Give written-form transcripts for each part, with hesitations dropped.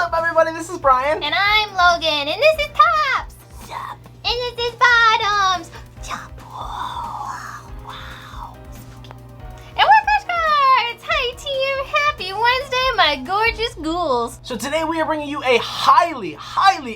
up, everybody? This is Brian. And I'm Logan. And this is Tops. Yup. And this is Bottoms. Yup. Wow. And we're Crush Cards. Hi, team. Happy Wednesday, my gorgeous ghouls. So today we are bringing you a highly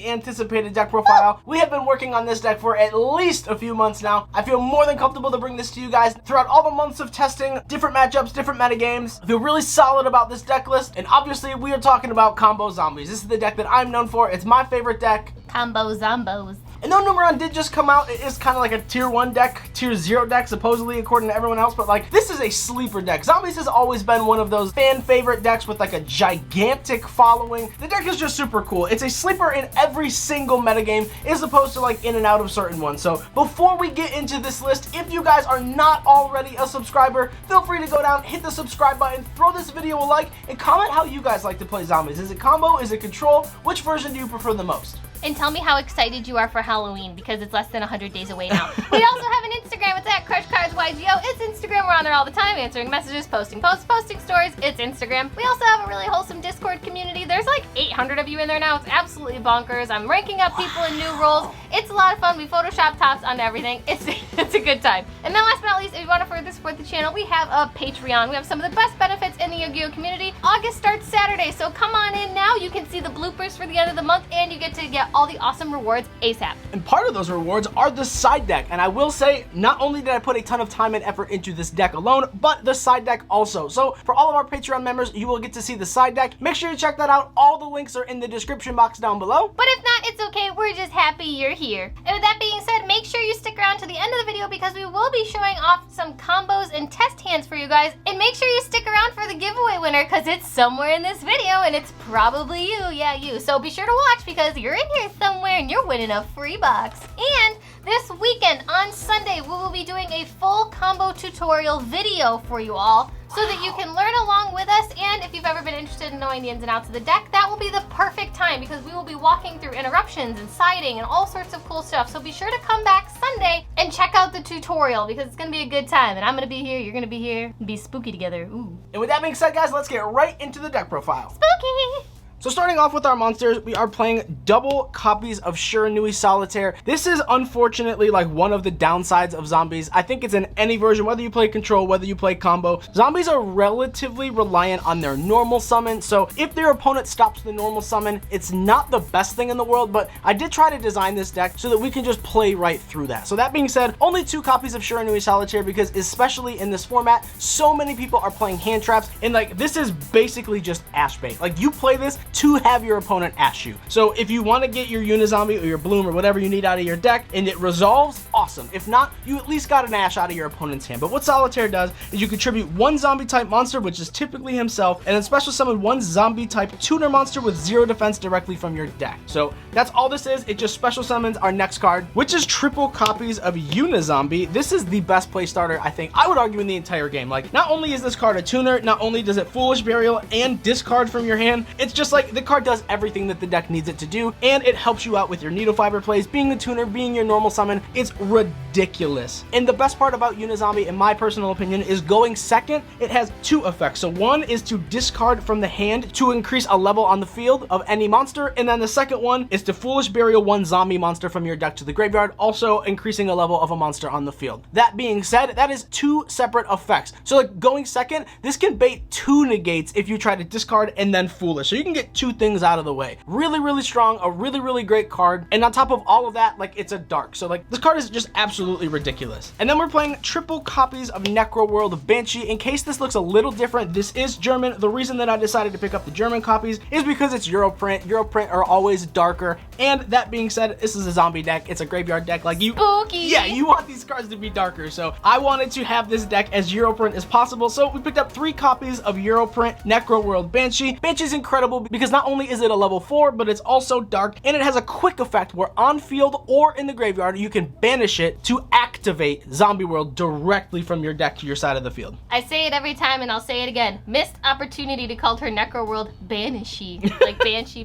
anticipated deck profile. We have been working on this deck for at least a few months now. I feel more than comfortable to bring this to you guys. Throughout all the months of testing, different matchups, different metagames, I feel really solid about this deck list. And obviously we are talking about Combo Zombies. This is the deck that I'm known for. It's my favorite deck. Combo Zombos. And though Numeron did just come out, it is kind of like a tier 1 deck, tier 0 deck, supposedly, according to everyone else, but like, this is a sleeper deck. Zombies has always been one of those fan favorite decks with like a gigantic following. The deck is just super cool. It's a sleeper in every single metagame, as opposed to like in and out of certain ones. So before we get into this list, if you guys are not already a subscriber, feel free to go down, hit the subscribe button, throw this video a like, and comment how you guys like to play zombies. Is it combo? Is it control? Which version do you prefer the most? And tell me how excited you are for Halloween, because it's less than 100 days away now. We also have an Instagram. It's at CrushCardsYGO. It's Instagram. We're on there all the time, answering messages, posting posts, posting stories. It's Instagram. We also have a really wholesome Discord community. There's like 800 of you in there now. It's absolutely bonkers. I'm ranking up people in new roles. It's a lot of fun. We Photoshop Tops onto everything. It's a good time. And then last but not least, if you want to further support the channel, we have a Patreon. We have some of the best benefits in the Yu-Gi-Oh community. August starts Saturday, so come on in now. You can see the bloopers for the end of the month, and you get to get all the awesome rewards ASAP. And part of those rewards are the side deck. And I will say, not only did I put a ton of time and effort into this deck alone, but the side deck also. So for all of our Patreon members, you will get to see the side deck. Make sure you check that out. All the links are in the description box down below. But if not, it's okay. We're just happy you're here. And with that being said, make sure you stick around to the end of the video, because we will be showing off some combos and test hands for you guys. And make sure you stick around for the giveaway winner, because it's somewhere in this video, and it's probably you. Yeah, you. So be sure to watch, because you're in here somewhere and you're winning a free box. And this weekend on Sunday, we will be doing a full combo tutorial video for you all, so that you can learn along with us. And if you've ever been interested in knowing the ins and outs of the deck, that will be the perfect time, because we will be walking through interruptions and siding and all sorts of cool stuff. So be sure to come back Sunday and check out the tutorial, because it's gonna be a good time. And I'm gonna be here, you're gonna be here, and be spooky together. Ooh. And with that being said, guys, let's get right into the deck profile. Spooky! So starting off with our monsters, we are playing double copies of Shiranui Solitaire. This is unfortunately like one of the downsides of zombies. I think it's in any version, whether you play control, whether you play combo. Zombies are relatively reliant on their normal summon. So if their opponent stops the normal summon, it's not the best thing in the world, but I did try to design this deck so that we can just play right through that. So that being said, only 2 copies of Shiranui Solitaire, because especially in this format, so many people are playing hand traps, and like this is basically just ash bait. Like you play this to have your opponent ash you. So if you want to get your Unizombie or your Bloom or whatever you need out of your deck and it resolves, awesome. If not, you at least got an ash out of your opponent's hand. But what Solitaire does is you contribute 1 zombie type monster, which is typically himself, and then special summon 1 zombie type tuner monster with 0 defense directly from your deck. So that's all this is. It just special summons our next card, which is triple copies of Unizombie. This is the best play starter, I think, I would argue, in the entire game. Like, not only is this card a tuner, not only does it Foolish Burial and discard from your hand, it's just like the card does everything that the deck needs it to do, and it helps you out with your Needle Fiber plays, being the tuner, being your normal summon. It's ridiculous. And the best part about Unizombie, in my personal opinion, is going second. It has 2 effects. So one is to discard from the hand to increase a level on the field of any monster, and then the second one is to Foolish Burial 1 zombie monster from your deck to the graveyard, also increasing a level of a monster on the field. That being said, that is 2 separate effects. So like going second, this can bait 2 negates if you try to discard and then Foolish. So you can get 2 things out of the way. Really strong, a really great card. And on top of all of that, like, it's a dark. So like this card is just absolutely ridiculous. And then we're playing triple copies of Necro World Banshee. In case this looks a little different, this is German. The reason that I decided to pick up the German copies is because it's Europrint. Europrint are always darker. And that being said, this is a zombie deck. It's a graveyard deck. Like, you, spooky. Yeah, you want these cards to be darker. So I wanted to have this deck as Europrint as possible. So we picked up 3 copies of Europrint Necro World Banshee. Banshee's incredible because not only is it a level 4, but it's also dark, and it has a quick effect where on field or in the graveyard, you can banish it to activate Zombie World directly from your deck to your side of the field. I say it every time, and I'll say it again. Missed opportunity to call her Necro World Banshee. Like Banshee.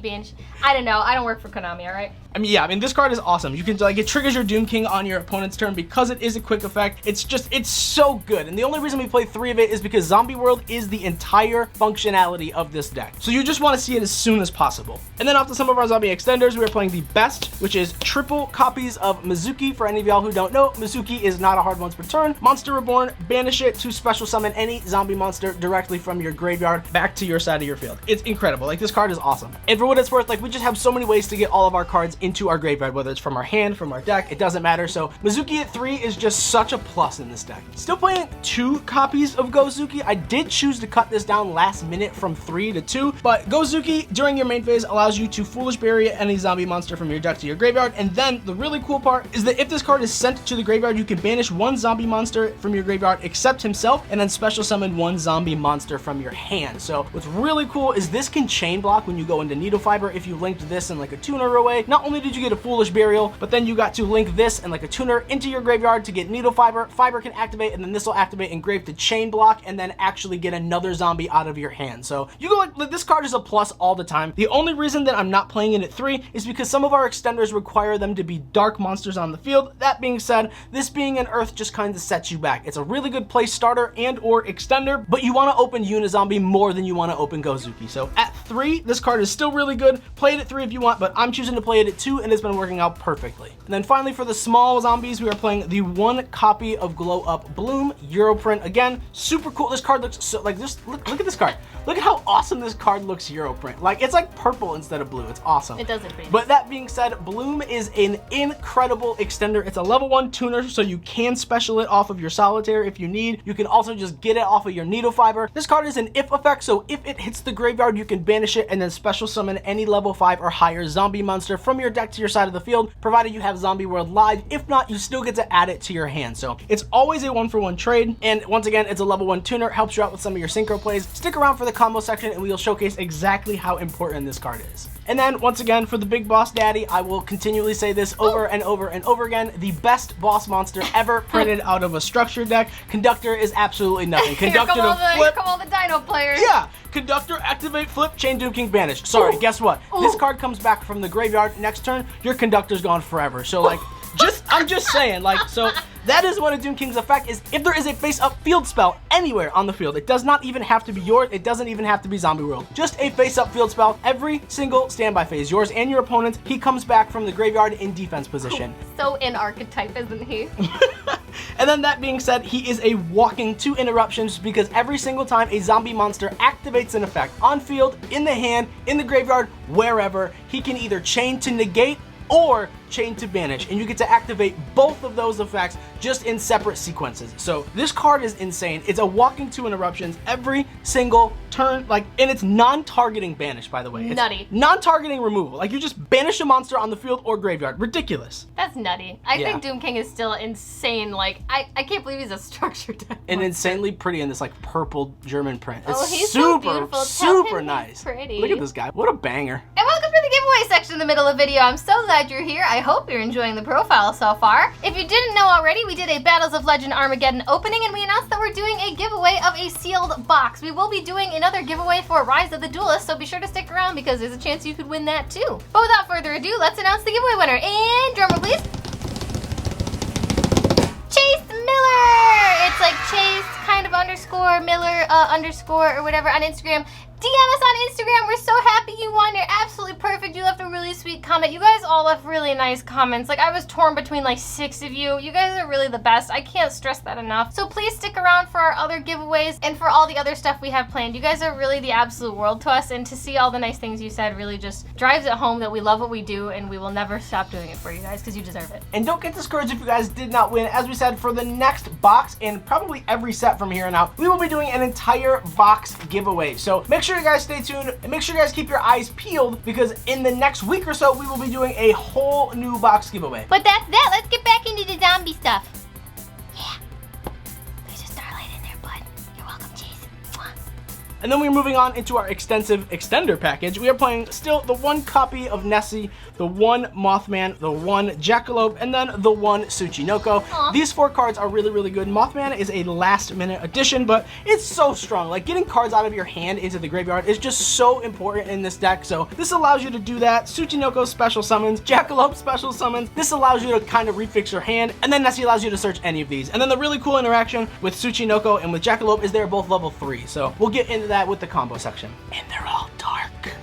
I don't know. I don't work for Konami, all right? I mean, this card is awesome. You can, like, it triggers your Doom King on your opponent's turn because it is a quick effect. It's so good. And the only reason we play 3 of it is because Zombie World is the entire functionality of this deck. So you just want to see it as soon as possible. And then off to some of our zombie extenders, we are playing the best, which is triple copies of Mizuki. For any of y'all who don't know, Mizuki is not a hard once per turn. Monster Reborn, banish it to special summon any zombie monster directly from your graveyard back to your side of your field. It's incredible. Like, this card is awesome. And for what it's worth, like, we just have so many ways to get all of our cards into our graveyard, whether it's from our hand, from our deck, it doesn't matter. So Mizuki at 3 is just such a plus in this deck. Still playing 2 copies of Gozuki. I did choose to cut this down last minute from 3 to 2, but Gozuki during your main phase allows you to Foolish Bury any zombie monster from your deck to your graveyard. And then the really cool part is that if this card is sent to the graveyard, you can banish 1 zombie monster from your graveyard except himself, and then special summon 1 zombie monster from your hand. So what's really cool is this can chain block when you go into Needle Fiber. If you linked this in like a tuner away, not only did you get a Foolish Burial, but then you got to link this and like a tuner into your graveyard to get Needle Fiber. Fiber can activate, and then this will activate Engrave to chain block and then actually get another zombie out of your hand. So you go like this card is a plus all the time. The only reason that I'm not playing it at 3 is because some of our extenders require them to be dark monsters on the field. That being said, this being an earth just kind of sets you back. It's a really good play starter and or extender, but you want to open Unizombie more than you want to open Gozuki. So at 3, this card is still really good. Play it at 3 if you want, but I'm choosing to play it at 2, and it's been working out perfectly. And then finally for the small zombies, we are playing the 1 copy of Glow Up Bloom Europrint. Again, super cool. This card looks so like this. Look at this card. Look at how awesome this card looks Europrint. Like, it's like purple instead of blue. It's awesome. It does look pretty. But that being said, Bloom is an incredible extender. It's a level 1 tuner, so you can special it off of your Solitaire if you need. You can also just get it off of your Needle Fiber. This card is an if effect, so if it hits the graveyard, you can banish it and then special summon any level 5 or higher zombie monster from your deck to your side of the field, provided you have Zombie World live. If not, you still get to add it to your hand. So it's always a 1-for-1 trade. And once again, it's a level 1 tuner, helps you out with some of your synchro plays. Stick around for the combo section and we'll showcase exactly how important this card is. And then once again, for the big boss daddy, I will continually say this over and over and over again, the best boss monster ever printed out of a structure deck. Conductor is absolutely nothing. Conductor to flip. Here come all the dino players. Yeah. Conductor, activate, flip, chain Doom King, banish. Sorry, guess what? This card comes back from the graveyard. Next turn, your Conductor's gone forever. So like, I'm just saying, like, so that is what a Doom King's effect is. If there is a face-up field spell anywhere on the field, it does not even have to be yours. It doesn't even have to be Zombie World. Just a face-up field spell every single standby phase, yours and your opponent's. He comes back from the graveyard in defense position. So in archetype, isn't he? And then that being said, he is a walking 2 interruptions because every single time a zombie monster activates an effect on field, in the hand, in the graveyard, wherever, he can either chain to negate or chain to banish, and you get to activate both of those effects just in separate sequences. So this card is insane. It's a walking 2 interruptions every single turn, like, and it's non-targeting banish, by the way. It's nutty. Non-targeting removal. Like, you just banish a monster on the field or graveyard. Ridiculous. That's nutty. I think Doom King is still insane. Like, I can't believe he's a structure deck. And insanely pretty in this like purple German print. It's he's super, so beautiful. super nice. Pretty. Look at this guy. What a banger. And welcome to the giveaway section in the middle of the video. I'm so glad you're here. I hope you're enjoying the profile so far. If you didn't know already, we did a Battles of Legend Armageddon opening, and we announced that we're doing a giveaway of a sealed box. We will be doing another giveaway for Rise of the Duelist, so be sure to stick around because there's a chance you could win that too. But without further ado, let's announce the giveaway winner. And drumroll please. Chase Miller! It's like Chase kind of underscore Miller underscore or whatever on Instagram. DM us on Instagram. We're so happy you won. You're absolutely perfect. You left a really sweet comment. You guys all left really nice comments. Like, I was torn between like 6 of you. You guys are really the best. I can't stress that enough. So please stick around for our other giveaways and for all the other stuff we have planned. You guys are really the absolute world to us, and to see all the nice things you said really just drives it home that we love what we do, and we will never stop doing it for you guys because you deserve it. And don't get discouraged if you guys did not win. As we said, for the next box and probably every set from here on out, we will be doing an entire box giveaway. So make sure you guys stay tuned and make sure you guys keep your eyes peeled because in the next week or so, we will be doing a whole new box giveaway. But that's that. Let's get back into the zombie stuff. Yeah. There's a starlight in there, bud. You're welcome, Chase. Mwah. And then we're moving on into our extensive extender package. We are playing still the 1 copy of Nessie, the 1 Mothman, the 1 Jackalope, and then the 1 Tsuchinoko. Aww. These 4 cards are really, really good. Mothman is a last minute addition, but it's so strong. Like, getting cards out of your hand into the graveyard is just so important in this deck. So this allows you to do that. Tsuchinoko special summons, Jackalope special summons. This allows you to kind of refix your hand, and then Nessie allows you to search any of these. And then the really cool interaction with Tsuchinoko and with Jackalope is they're both level 3. So we'll get into that with the combo section. And they're all dark.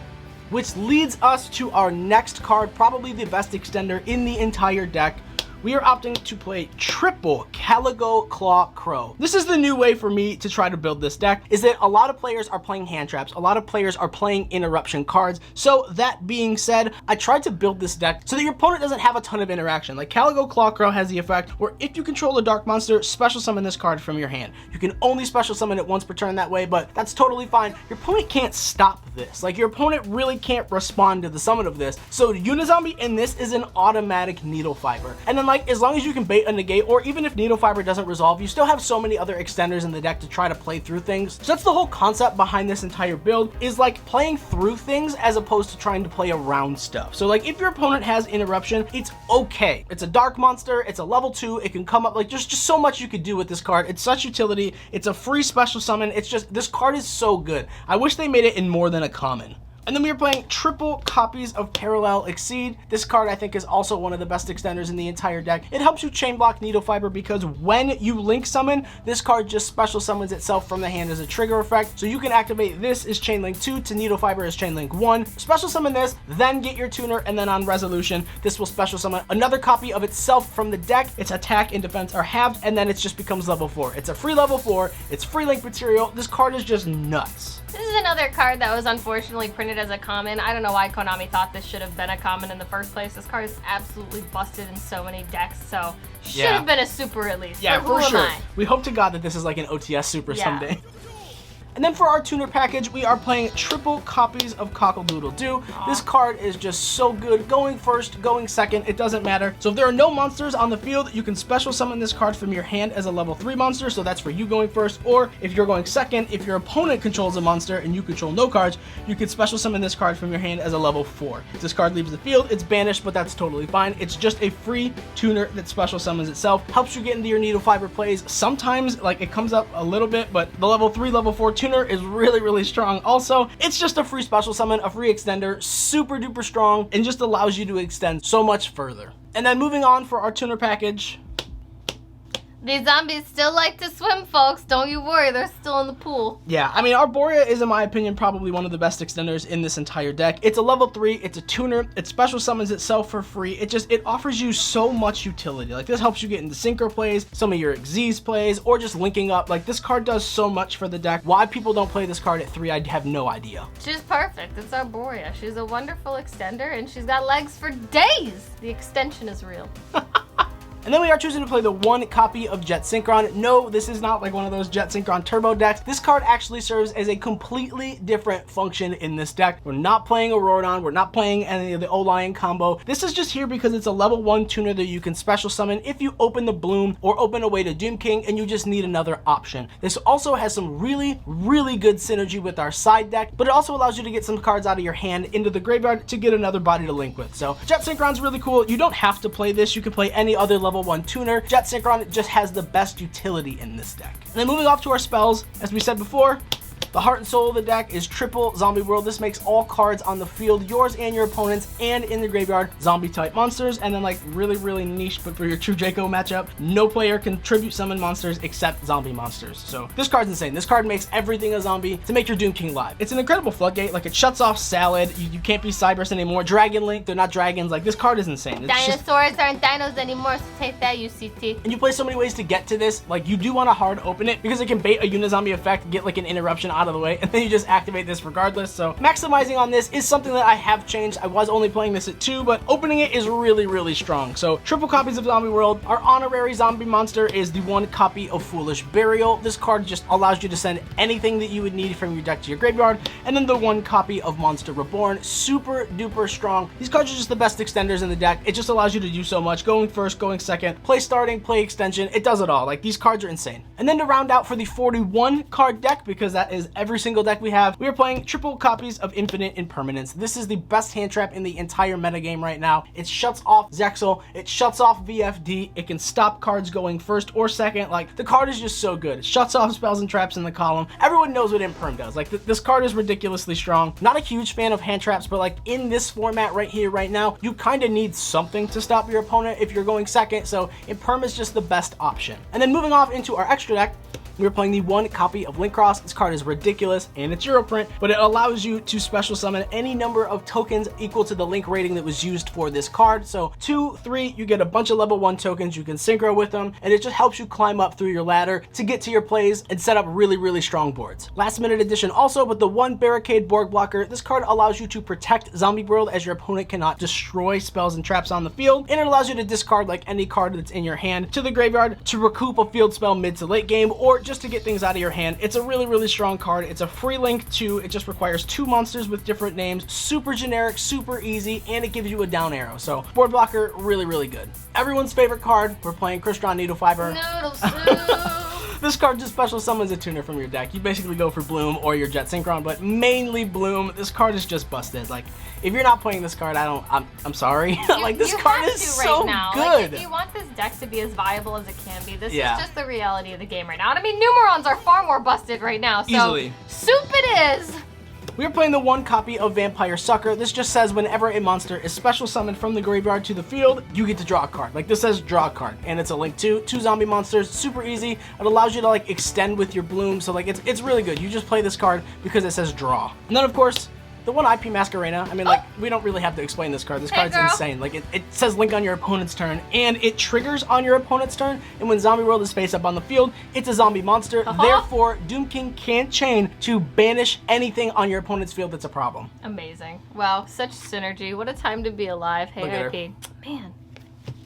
Which leads us to our next card, probably the best extender in the entire deck. We are opting to play triple Caligo Claw Crow. This is the new way for me to try to build this deck, is that a lot of players are playing hand traps, a lot of players are playing interruption cards. So that being said, I tried to build this deck so that your opponent doesn't have a ton of interaction. Like, Caligo Claw Crow has the effect where if you control a dark monster, special summon this card from your hand. You can only special summon it once per turn that way, but that's totally fine. Your opponent can't stop this. Like, your opponent really can't respond to the summon of this. So Unizombie in this is an automatic Needle Fiber. And then, like, as long as you can bait a negate, or even if Needle Fiber doesn't resolve, you still have so many other extenders in the deck to try to play through things. So that's the whole concept behind this entire build, is like playing through things as opposed to trying to play around stuff. So like, if your opponent has interruption, it's okay. It's a dark monster, it's a level 2, it can come up, like, just so much you could do with this card. It's such utility, it's a free special summon, it's just, this card is so good. I wish they made it in more than a common. And then we are playing triple copies of Parallel Exceed. This card I think is also one of the best extenders in the entire deck. It helps you chain block Needle Fiber because when you link summon, this card just special summons itself from the hand as a trigger effect. So you can activate this as chain link 2 to Needle Fiber as chain link 1. Special summon this, then get your tuner, and then on resolution, this will special summon another copy of itself from the deck. Its attack and defense are halved, and then it just becomes level 4. It's a free level 4, it's free link material. This card is just nuts. This is another card that was unfortunately printed as a common. I don't know why Konami thought this should have been a common in the first place. This card is absolutely busted in so many decks, so should have been a super at least. Yeah, but who for sure. am I? We hope to God that this is like an OTS super someday. And then for our tuner package, we are playing triple copies of Cockle-Doodle-Doo. This card is just so good. Going first, going second, it doesn't matter. So if there are no monsters on the field, you can special summon this card from your hand as a level 3 monster. So that's for you going first. Or if you're going second, if your opponent controls a monster and you control no cards, you can special summon this card from your hand as a level 4. If this card leaves the field, it's banished, but that's totally fine. It's just a free tuner that special summons itself. Helps you get into your Needle Fiber plays. Sometimes, like, it comes up a little bit, but the level 3, level 4 tuner is really, really strong. Also, it's just a free special summon, a free extender, super duper strong, and just allows you to extend so much further. And then moving on for our tuner package. These zombies still like to swim, folks. Don't you worry, they're still in the pool. Yeah, I mean, Arborea is, in my opinion, probably one of the best extenders in this entire deck. It's a level 3, it's a tuner, it special summons itself for free. It offers you so much utility. Like, this helps you get into synchro plays, some of your Xyz plays, or just linking up. Like, this card does so much for the deck. Why people don't play this card at 3, I have no idea. She's perfect. It's Arborea. She's a wonderful extender, and she's got legs for days. The extension is real. And then we are choosing to play the 1 copy of Jet Synchron. No, this is not like one of those Jet Synchron turbo decks. This card actually serves as a completely different function in this deck. We're not playing Aurorodon. We're not playing any of the O-Lion combo. This is just here because it's a level 1 tuner that you can special summon if you open the Bloom or open Away to Doom King and you just need another option. This also has some really, really good synergy with our side deck, but it also allows you to get some cards out of your hand into the graveyard to get another body to link with. So Jet Synchron's really cool. You don't have to play this. You can play any other level 1 tuner. Jet Synchron just has the best utility in this deck. And then moving off to our spells, as we said before, the heart and soul of the deck is triple Zombie World. This makes all cards on the field, yours and your opponent's, and in the graveyard, zombie type monsters. And then, like, really, really niche, but for your true Draco matchup, no player can tribute summon monsters except zombie monsters. So this card's insane. This card makes everything a zombie to make your Doom King live. It's an incredible floodgate. Like, it shuts off Salad. You can't be Cyberus anymore. Dragon Link, they're not dragons. Like, this card is insane. It's Dinosaurs aren't dinos anymore, so take that, UCT. And you play so many ways to get to this. Like, you do want to hard open it because it can bait a Unizombie effect, get like an interruption out of the way, and then you just activate this regardless. So maximizing on this is something that I have changed. I was only playing this at 2, but opening it is really, really strong. So triple copies of Zombie World. Our honorary zombie monster is the 1 copy of Foolish Burial. This card just allows you to send anything that you would need from your deck to your graveyard. And then the 1 copy of Monster Reborn. Super duper strong. These cards are just the best extenders in the deck. It just allows you to do so much. Going first, going second, play starting, play extension. It does it all. Like, these cards are insane. And then to round out for the 41 card deck, because that is every single deck we have. We are playing triple copies of Infinite Impermanence. This is the best hand trap in the entire metagame right now. It shuts off Zexal, it shuts off VFD, it can stop cards going first or second. Like, the card is just so good. It shuts off spells and traps in the column. Everyone knows what Imperm does. Like, this card is ridiculously strong. Not a huge fan of hand traps, but like in this format right here, right now, you kind of need something to stop your opponent if you're going second, so Imperm is just the best option. And then moving off into our extra deck, we're playing the 1 copy of Link Cross. This card is ridiculous and it's Europrint, but it allows you to special summon any number of tokens equal to the Link rating that was used for this card. So 2, 3, you get a bunch of level 1 tokens, you can synchro with them, and it just helps you climb up through your ladder to get to your plays and set up really, really strong boards. Last minute addition also, but the 1 Barricade Borg Blocker, this card allows you to protect Zombie World as your opponent cannot destroy spells and traps on the field, and it allows you to discard like any card that's in your hand to the graveyard to recoup a field spell mid to late game, or just to get things out of your hand. It's a really, really strong card. It's a free link too. It just requires 2 monsters with different names. Super generic, super easy, and it gives you a down arrow. So board blocker, really, really good. Everyone's favorite card. We're playing Crystron Needle Fiber. Noodle soup. This card just special summons a tuner from your deck. You basically go for Bloom or your Jet Synchron, but mainly Bloom. This card is just busted. Like, if you're not playing this card, I'm sorry. Like, this card is so good. Like, if you want this deck to be as viable as it can be, this is just the reality of the game right now. And I mean, Numerons are far more busted right now, so easily. Soup it is. We are playing the 1 copy of Vampire Sucker. This just says whenever a monster is special summoned from the graveyard to the field, you get to draw a card. Like, this says draw a card, and it's a link to 2 zombie monsters. Super easy. It allows you to like extend with your Bloom, so like it's really good. You just play this card because it says draw. And then of course, the 1 IP Masquerena, I mean, like, we don't really have to explain this card. This card's insane. Like, it says link on your opponent's turn, and it triggers on your opponent's turn, and when Zombie World is face up on the field, it's a zombie monster. Therefore, Doom King can't chain to banish anything on your opponent's field that's a problem. Amazing. Wow, such synergy. What a time to be alive. Hey, IP. Man.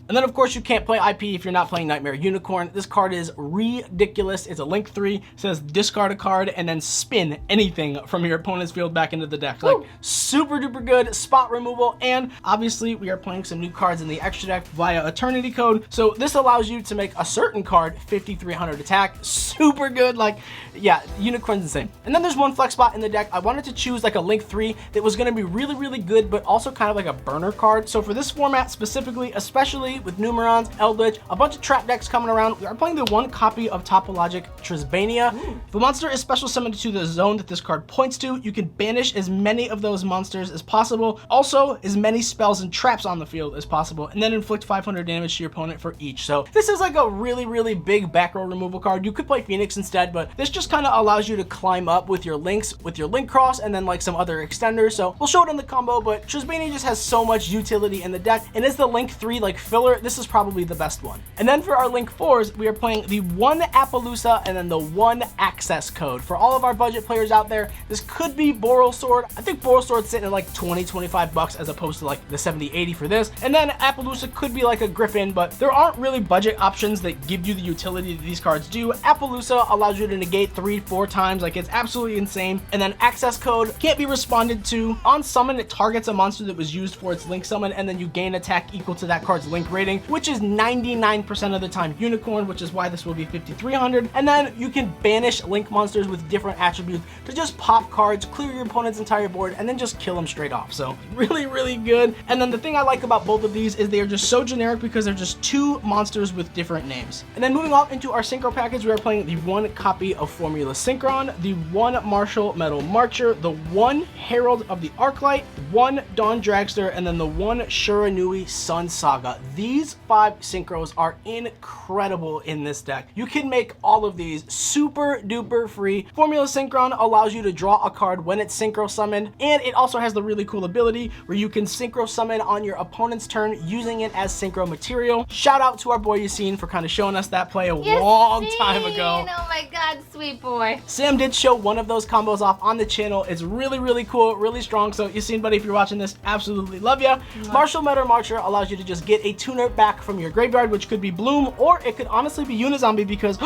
And then, of course, you can't play IP if you're not playing Nightmare Unicorn. This card is ridiculous. It's a link 3. It says discard a card and then spin anything from your opponent's field back into the deck. Like, super duper good spot removal. And obviously, we are playing some new cards in the extra deck via Eternity Code. So this allows you to make a certain card 5,300 attack. Super good. Like, yeah, Unicorn's insane. And then there's 1 flex spot in the deck. I wanted to choose like a link 3 that was going to be really, really good, but also kind of like a burner card. So for this format specifically, especially with Numerons, Eldritch, a bunch of trap decks coming around, we are playing the 1 copy of Topologic Trisbania. If a monster is special summoned to the zone that this card points to, you can banish as many of those monsters as possible. Also, as many spells and traps on the field as possible, and then inflict 500 damage to your opponent for each. So this is like a really, really big back row removal card. You could play Phoenix instead, but this just kind of allows you to climb up with your links, with your Link Cross, and then like some other extenders. So we'll show it in the combo, but Trisbania just has so much utility in the deck, and as the link 3 like filler, this is probably the best one. And then for our link 4s, we are playing the 1 Appaloosa and then the 1 Access Code. For all of our budget players out there, this could be Boral Sword. I think Boral Sword's sitting at like 20-25 bucks as opposed to like the 70-80 for this. And then Appaloosa could be like a Griffin, but there aren't really budget options that give you the utility that these cards do. Appaloosa allows you to negate 3-4 times, like it's absolutely insane. And then Access Code can't be responded to. On summon, it targets a monster that was used for its link summon, and then you gain attack equal to that card's link rating, which is 99% of the time Unicorn, which is why this will be 5,300. And then you can banish link monsters with different attributes to just pop cards, clear your opponent's entire board, and then just kill them straight off. So really, really good. And then the thing I like about both of these is they are just so generic because they're just 2 monsters with different names. And then moving off into our synchro package, we are playing the 1 copy of Formula Synchron, the 1 Martial Metal Marcher, the 1 Herald of the Arclight, 1 Dawn Dragster, and then the 1 Shiranui Sun Saga. These 5 synchros are incredible in this deck. You can make all of these super duper free. Formula Synchron allows you to draw a card when it's synchro summoned, and it also has the really cool ability where you can synchro summon on your opponent's turn using it as synchro material. Shout out to our boy Yassine for kind of showing us that play a long time ago. Oh my god, sweet boy. Sam did show one of those combos off on the channel. It's really, really cool, really strong. So Yassine, buddy, if you're watching this, absolutely love ya. Martial Metal Marcher allows you to just get a tuner back from your graveyard, which could be Bloom, or it could honestly be Unizombie because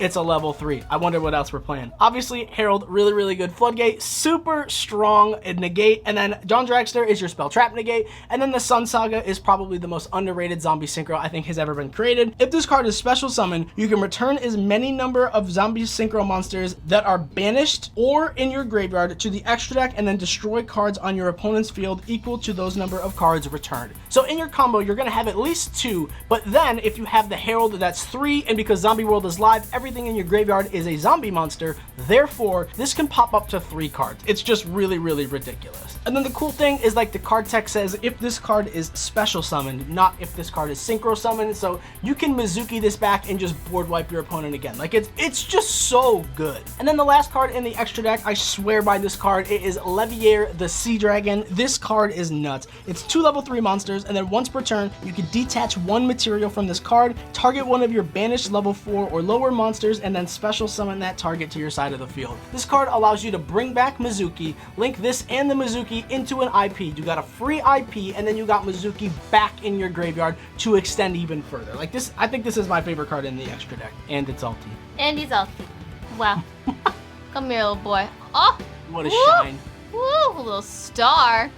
it's a level 3. I wonder what else we're playing. Obviously, Herald, really, really good floodgate, super strong negate, and then Dawn Dragster is your spell trap negate, and then the Sun Saga is probably the most underrated zombie synchro I think has ever been created. If this card is special summon, you can return as many number of zombie synchro monsters that are banished or in your graveyard to the extra deck, and then destroy cards on your opponent's field equal to those number of cards returned. So in your combo, you're gonna have at least 2, but then if you have the Herald, that's 3, and because Zombie World is live, everything in your graveyard is a zombie monster, therefore this can pop up to 3 cards. It's just really, really ridiculous. And then the cool thing is, like, the card text says if this card is special summoned, not if this card is synchro summoned, so you can Mizuki this back and just board wipe your opponent again. Like, it's just so good. And then the last card in the extra deck, I swear by this card, it is Levier the Sea Dragon. This card is nuts. It's 2 level 3 monsters, and then once per turn, you can detach 1 material from this card, target one of your banished level 4 or lower monsters, and then special summon that target to your side of the field. This card allows you to bring back Mizuki, link this and the Mizuki into an IP. You got a free IP, and then you got Mizuki back in your graveyard to extend even further. Like this, I think this is my favorite card in the extra deck, and it's ulti. And he's ulti. Wow. Come here, little boy. Oh! What a shine. Woo! A little star.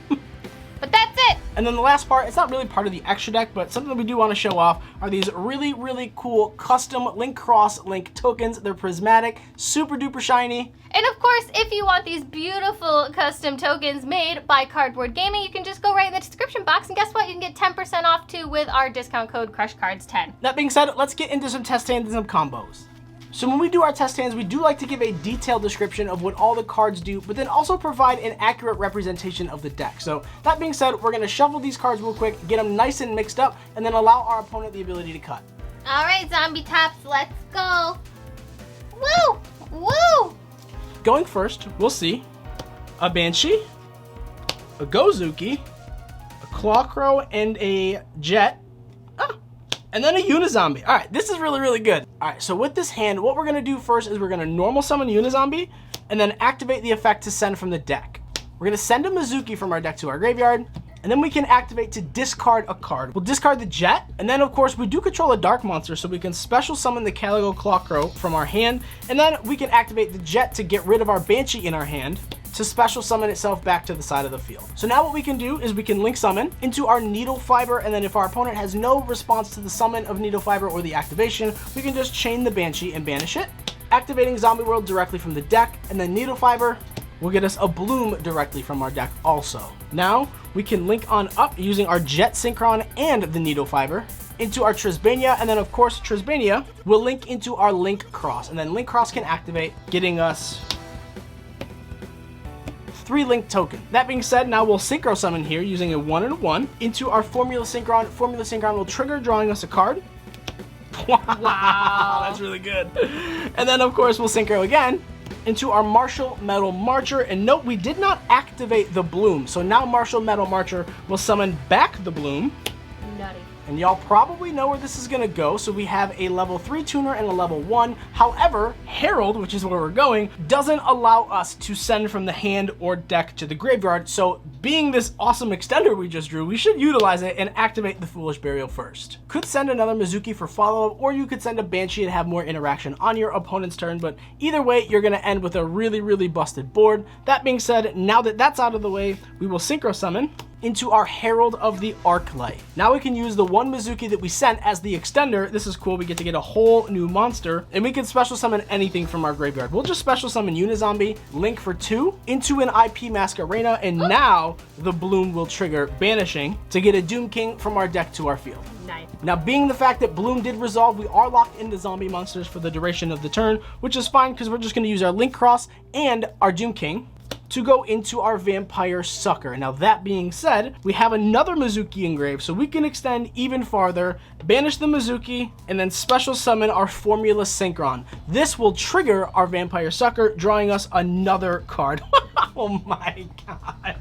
But that's it. And then the last part, it's not really part of the extra deck, but something that we do want to show off are these really, really cool custom Link Cross Link tokens. They're prismatic, super duper shiny. And of course, if you want these beautiful custom tokens made by Cardboard Gaming, you can just go right in the description box, and guess what? You can get 10% off too with our discount code CrushCards10. That being said, let's get into some test hands and some combos. So when we do our test hands, we do like to give a detailed description of what all the cards do, but then also provide an accurate representation of the deck. So that being said, we're going to shuffle these cards real quick, get them nice and mixed up, and then allow our opponent the ability to cut. All right, Zombie Tops, let's go. Woo! Woo! Going first, we'll see a Banshee, a Gozuki, a Clawcrow, and a Jet. And then a Unizombie. All right, this is really, really good. All right, so with this hand, what we're gonna do first is we're gonna normal summon Unizombie and then activate the effect to send from the deck. We're gonna send a Mizuki from our deck to our graveyard, and then we can activate to discard a card. We'll discard the Jet, and then of course we do control a dark monster, so we can special summon the Calico Clawcrow from our hand, and then we can activate the Jet to get rid of our Banshee in our hand, to special summon itself back to the side of the field. So now what we can do is we can link summon into our Needle Fiber, and then if our opponent has no response to the summon of Needle Fiber or the activation, we can just chain the Banshee and banish it, activating Zombie World directly from the deck, and then Needle Fiber will get us a Bloom directly from our deck also. Now we can link on up using our Jet Synchron and the Needle Fiber into our Trisbania, and then of course Trisbania will link into our Link Cross, and then Link Cross can activate, getting us 3 Link token. That being said, now we'll Synchro Summon here using a 1 and a 1 into our Formula Synchron. Formula Synchron will trigger, drawing us a card. Wow, that's really good. And then of course we'll Synchro again into our Martial Metal Marcher, and note we did not activate the Bloom, so now Martial Metal Marcher will summon back the Bloom. Nutty. And y'all probably know where this is gonna go, so we have a level 3 tuner and a level 1. However, Herald, which is where we're going, doesn't allow us to send from the hand or deck to the graveyard, so being this awesome extender we just drew, we should utilize it and activate the Foolish Burial first. Could send another Mizuki for follow-up, or you could send a Banshee and have more interaction on your opponent's turn, but either way, you're gonna end with a really, really busted board. That being said, now that that's out of the way, we will Synchro Summon into our Herald of the Arclight. Now we can use the 1 Mizuki that we sent as the extender. This is cool, we get to get a whole new monster, and we can special summon anything from our graveyard. We'll just special summon Unizombie, link for 2, into an IP Masquerena, and now the Bloom will trigger banishing to get a Doom King from our deck to our field. Nice. Now, being the fact that Bloom did resolve, we are locked into zombie monsters for the duration of the turn, which is fine because we're just going to use our Link Cross and our Doom King to go into our Vampire Sucker. Now that being said, we have another Mizuki engraved, so we can extend even farther, banish the Mizuki, and then special summon our Formula Synchron. This will trigger our Vampire Sucker, drawing us another card. Oh my god.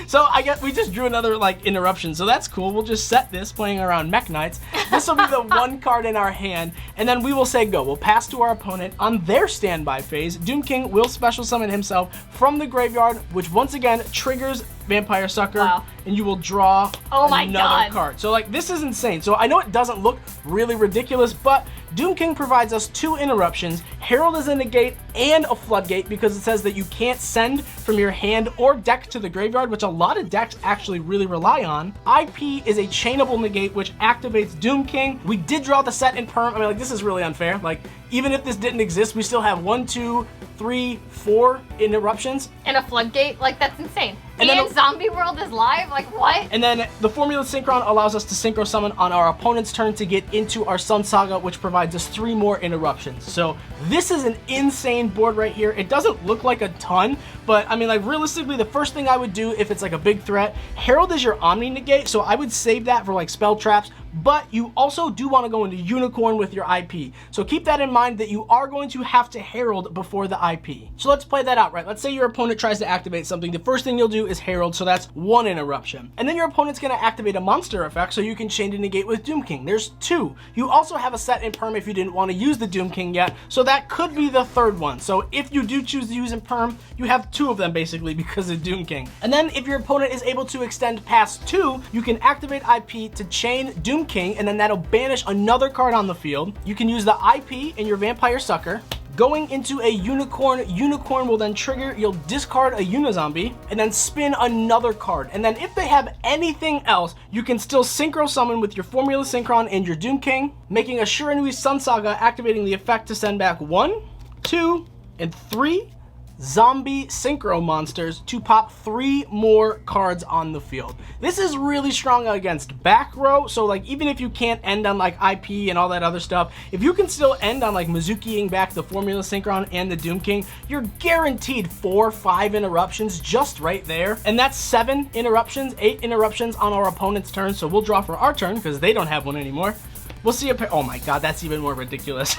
So I guess we just drew another like interruption, so that's cool. We'll just set this playing around Mech Knights. This will be the one card in our hand, and then we will say go. We'll pass to our opponent. On their standby phase, Doom King will special summon himself from the graveyard, which once again triggers Vampire Sucker, and you will draw another card. So like, this is insane. So I know it doesn't look really ridiculous, but Doom King provides us 2 interruptions. Herald is a negate and a floodgate because it says that you can't send from your hand or deck to the graveyard, which a lot of decks actually really rely on. IP is a chainable negate, which activates Doom King. We did draw the set in perm. I mean, like, this is really unfair. Like, even if this didn't exist, we still have 1, 2, 3, 4 interruptions. And a floodgate? Like, that's insane. And then Zombie World is live? Like, what? And then the Formula Synchron allows us to synchro summon on our opponent's turn to get into our Sun Saga, which provides us 3 more interruptions. So this is an insane board right here. It doesn't look like a ton, but I mean, like, realistically, the first thing I would do if it's like a big threat, Herald is your Omni negate, so I would save that for like spell traps, but you also do want to go into Unicorn with your IP. So keep that in mind that you are going to have to Herald before the IP. So let's play that out, right? Let's say your opponent tries to activate something. The first thing you'll do is Herald, so that's 1 interruption. And then your opponent's going to activate a monster effect, so you can chain to negate with Doom King. There's 2. You also have a set in perm if you didn't want to use the Doom King yet, so that could be the 3rd one. So if you do choose to use in perm, you have 2 of them basically because of Doom King. And then if your opponent is able to extend past 2, you can activate IP to chain Doom King, and then that'll banish another card on the field. You can use the IP in your Vampire Sucker. Going into a Unicorn, Unicorn will then trigger, you'll discard a Unizombie, and then spin another card. And then if they have anything else, you can still synchro summon with your Formula Synchron and your Doom King, making a Shiranui Sun Saga, activating the effect to send back 1, 2, and 3 zombie synchro monsters to pop 3 more cards on the field. This is really strong against back row, so like, even if you can't end on like IP and all that other stuff, if you can still end on like Mizukiing back the Formula Synchron and the Doom King, you're guaranteed 4 or 5 interruptions just right there. And that's 7 interruptions, 8 interruptions on our opponent's turn, so we'll draw for our turn because they don't have one anymore. We'll see a pair. Oh my god, that's even more ridiculous.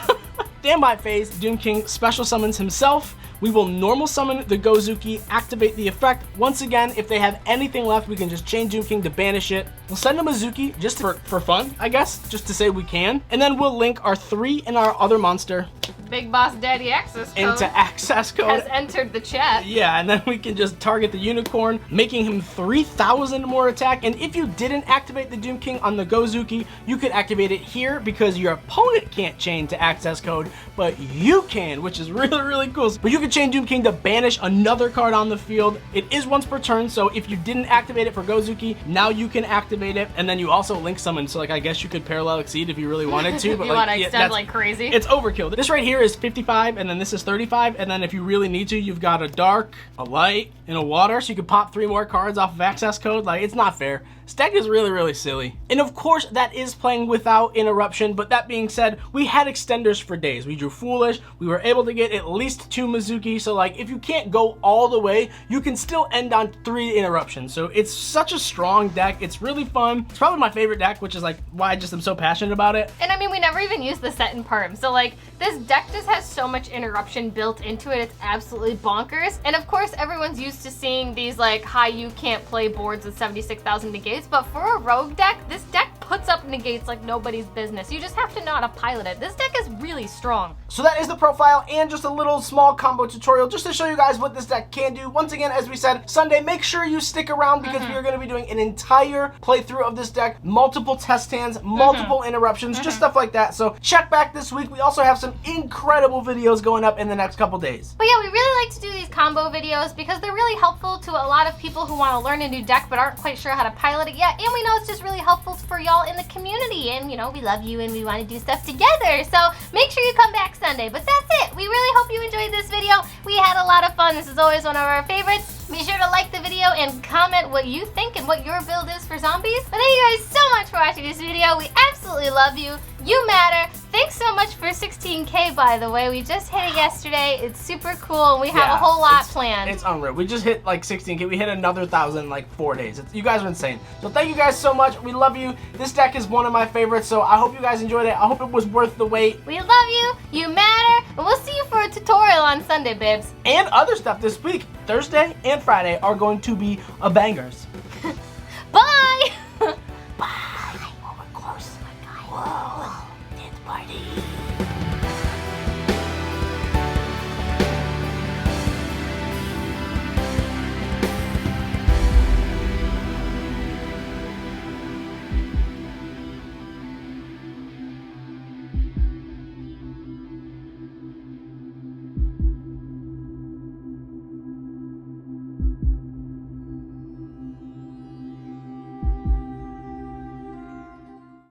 Standby phase, Doom King special summons himself. We will normal summon the Gozuki, activate the effect. Once again, if they have anything left, we can just chain Doom King to banish it. We'll send a Mizuki just for fun, I guess, just to say we can. And then we'll link our 3 and our other monster. Big Boss Daddy access code. Into access code. Has entered the chat. Yeah, and then we can just target the Unicorn, making him 3,000 more attack. And if you didn't activate the Doom King on the Gozuki, you could activate it here because your opponent can't chain to access code, but you can, which is really, really cool. But you can chain Doom King to banish another card on the field. It is once per turn, so if you didn't activate it for Gozuki, now you can activate it, and then you also link summon, so like, I guess you could parallel exceed if you really wanted to, but if you like, want to extend like crazy. It's overkill. This right here is 55, and then this is 35, and then if you really need to, you've got a dark, a light, and a water, so you can pop 3 more cards off of access code. Like, it's not fair. This deck is really, really silly. And of course, that is playing without interruption, but that being said, we had extenders for days. We drew Foolish, we were able to get at least 2 Mizuki, so like, if you can't go all the way, you can still end on 3 interruptions. So it's such a strong deck. It's really fun. It's probably my favorite deck, which is like why I just am so passionate about it. And I mean, we never even used the set in perm, so like, this deck just has so much interruption built into it. It's absolutely bonkers. And of course, everyone's used to seeing these like high you can't play boards with 76,000 negates, but for a rogue deck, this deck puts up negates like nobody's business. You just have to know how to pilot it. This deck is really strong. So that is the profile and just a little small combo tutorial just to show you guys what this deck can do. Once again, as we said, Sunday, make sure you stick around because we are going to be doing an entire playthrough of this deck, multiple test hands, multiple interruptions, just stuff like that. So check back this week. We also have some incredible videos going up in the next couple days. But yeah, we really like to do these combo videos because they're really helpful to a lot of people who want to learn a new deck but aren't quite sure how to pilot it yet. And we know it's just really helpful for y'all in the community. And, you know, we love you and we want to do stuff together. So make sure you come back Sunday. But that's it. We really hope you enjoyed this video. We had a lot of fun. This is always one of our favorites. Be sure to like the video and comment what you think and what your build is for zombies. But thank you guys so much for watching this video. We absolutely love you. You matter. Thanks so much for 16K, by the way. We just hit it yesterday. It's super cool, and we have a whole lot planned. It's unreal. We just hit like 16K. We hit another 1,000 in like 4 days. You guys are insane. So thank you guys so much. We love you. This deck is one of my favorites, so I hope you guys enjoyed it. I hope it was worth the wait. We love you. You matter. And we'll see you for a tutorial on Sunday, babes. And other stuff this week. Thursday and Friday are going to be bangers.